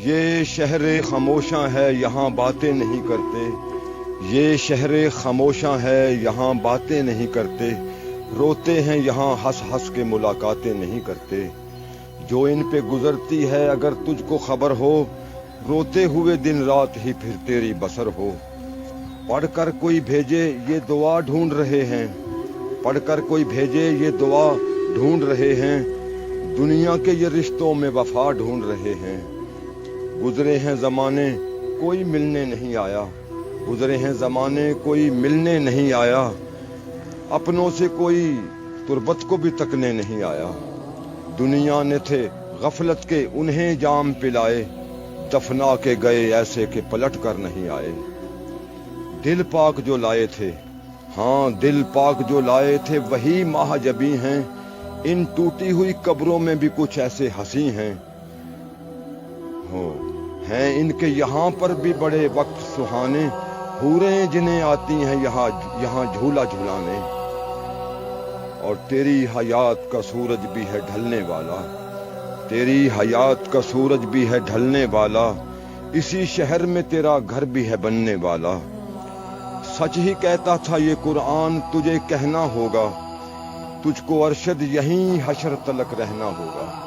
یہ شہر خاموشاں ہے یہاں باتیں نہیں کرتے، یہ شہر خاموشاں ہے یہاں باتیں نہیں کرتے، روتے ہیں یہاں ہنس ہنس کے ملاقاتیں نہیں کرتے۔ جو ان پہ گزرتی ہے اگر تجھ کو خبر ہو، روتے ہوئے دن رات ہی پھر تیری بسر ہو۔ پڑھ کر کوئی بھیجے یہ دعا ڈھونڈ رہے ہیں، پڑھ کر کوئی بھیجے یہ دعا ڈھونڈ رہے ہیں، دنیا کے یہ رشتوں میں وفا ڈھونڈ رہے ہیں۔ گزرے ہیں زمانے کوئی ملنے نہیں آیا، گزرے ہیں زمانے کوئی ملنے نہیں آیا، اپنوں سے کوئی تربت کو بھی تکنے نہیں آیا۔ دنیا نے تھے غفلت کے انہیں جام پلائے، دفنا کے گئے ایسے کہ پلٹ کر نہیں آئے۔ دل پاک جو لائے تھے، ہاں دل پاک جو لائے تھے وہی ماہ جبی ہیں، ان ٹوٹی ہوئی قبروں میں بھی کچھ ایسے ہنسی ہیں ہیں ان کے یہاں پر بھی بڑے وقت سہانے، حوریں جنہیں آتی ہیں یہاں جھولا جھولانے۔ اور تیری حیات کا سورج بھی ہے ڈھلنے والا، تیری حیات کا سورج بھی ہے ڈھلنے والا، اسی شہر میں تیرا گھر بھی ہے بننے والا۔ سچ ہی کہتا تھا یہ قرآن تجھے کہنا ہوگا، تجھ کو ارشد یہیں حشر تلک رہنا ہوگا۔